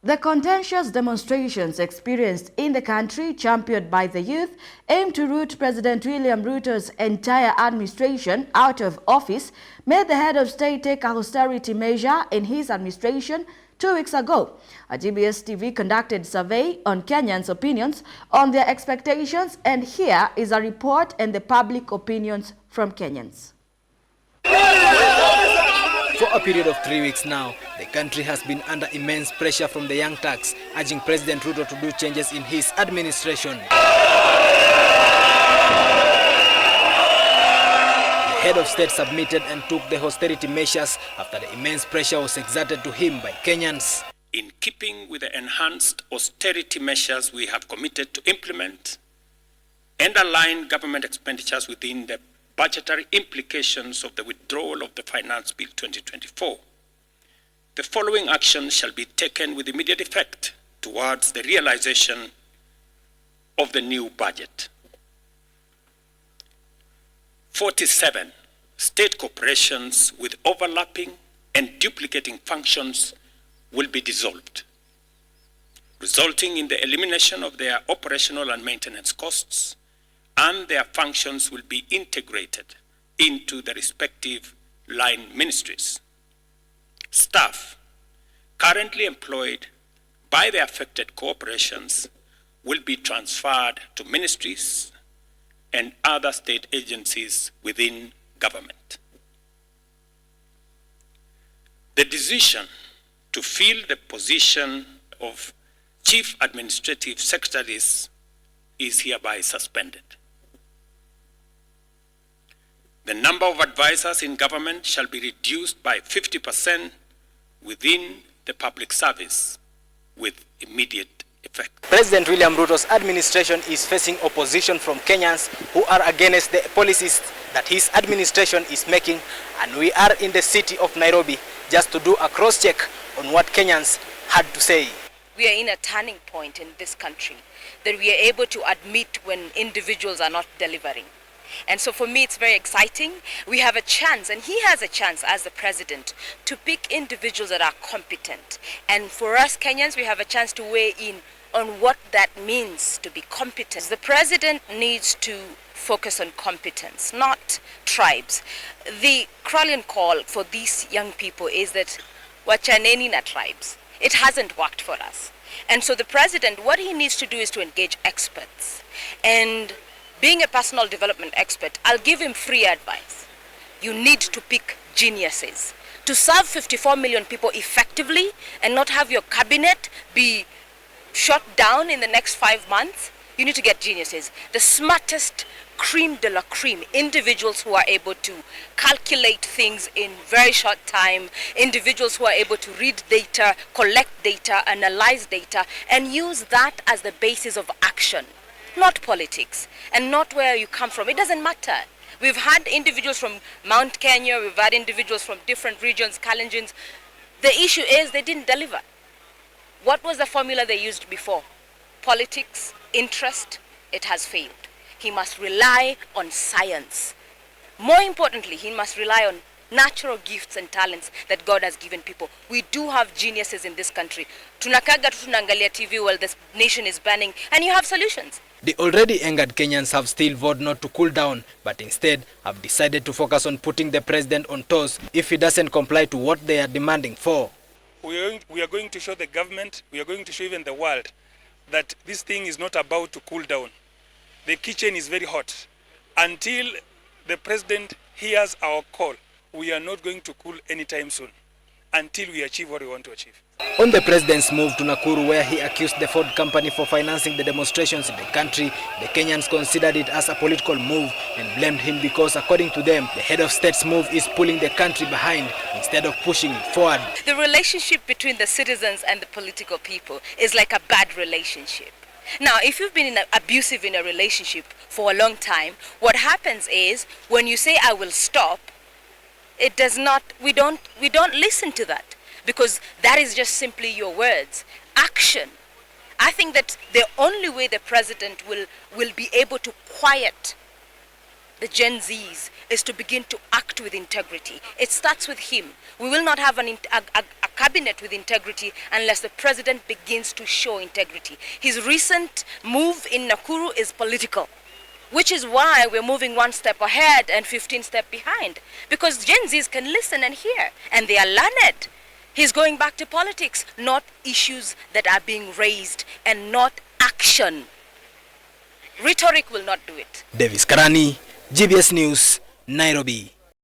The contentious demonstrations experienced in the country, championed by the youth, aim to root President William Ruto's entire administration out of office, made the head of state take a austerity measure in his administration 2 weeks ago. A GBS TV conducted a survey on Kenyans' opinions on their expectations, and here is a report and the public opinions from Kenyans. For a period of 3 weeks now, the country has been under immense pressure from the young Turks, urging President Ruto to do changes in his administration. The head of state submitted and took the austerity measures after the immense pressure was exerted to him by Kenyans. In keeping with the enhanced austerity measures we have committed to implement and align government expenditures within the budgetary implications of the withdrawal of the Finance Bill 2024, the following actions shall be taken with immediate effect towards the realization of the new budget. 47 state corporations with overlapping and duplicating functions will be dissolved, resulting in the elimination of their operational and maintenance costs, and their functions will be integrated into the respective line ministries. Staff currently employed by the affected corporations will be transferred to ministries and other state agencies within government. The decision to fill the position of Chief Administrative Secretaries is hereby suspended. The number of advisors in government shall be reduced by 50% within the public service with immediate effect. President William Ruto's administration is facing opposition from Kenyans who are against the policies that his administration is making, and we are in the city of Nairobi just to do a cross-check on what Kenyans had to say. We are in a turning point in this country that we are able to admit when individuals are not delivering. And so for me, it's very exciting. We have a chance, and he has a chance as the president, to pick individuals that are competent. And for us Kenyans, we have a chance to weigh in on what that means to be competent. The president needs to focus on competence, not tribes. The Kralian call for these young people is that wachaneni na tribes. It hasn't worked for us. And so the president, what he needs to do is to engage experts. And being a personal development expert, I'll give him free advice. You need to pick geniuses. To serve 54 million people effectively and not have your cabinet be shut down in the next 5 months, you need to get geniuses. The smartest cream de la cream, individuals who are able to calculate things in very short time, individuals who are able to read data, collect data, analyze data, and use that as the basis of action. Not politics, and not where you come from. It doesn't matter. We've had individuals from Mount Kenya, we've had individuals from different regions, Kalenjins. The issue is they didn't deliver. What was the formula they used before? Politics, interest, it has failed. He must rely on science. More importantly, he must rely on natural gifts and talents that God has given people. We do have geniuses in this country. Tunakaga tunaangalia TV while this nation is burning, and you have solutions. The already angered Kenyans have still vowed not to cool down, but instead have decided to focus on putting the president on toes if he doesn't comply to what they are demanding for. We are going to show the government, we are going to show even the world that this thing is not about to cool down. The kitchen is very hot. Until the president hears our call, we are not going to cool anytime soon until we achieve what we want to achieve. On the president's move to Nakuru, where he accused the Ford company for financing the demonstrations in the country, the Kenyans considered it as a political move and blamed him because, according to them, the head of state's move is pulling the country behind instead of pushing it forward. The relationship between the citizens and the political people is like a bad relationship. Now, if you've been abusive in a relationship for a long time, what happens is when you say I will stop, it does not, we don't listen to that, because that is just simply your words. Action. I think that the only way the president will be able to quiet the Gen Zs is to begin to act with integrity. It starts with him. We will not have a cabinet with integrity unless the president begins to show integrity. His recent move in Nakuru is political, which is why we're moving one step ahead and 15 steps behind. Because Gen Zs can listen and hear, and they are learned. He's going back to politics, not issues that are being raised, and not action. Rhetoric will not do it. Davis Karani, GBS News, Nairobi.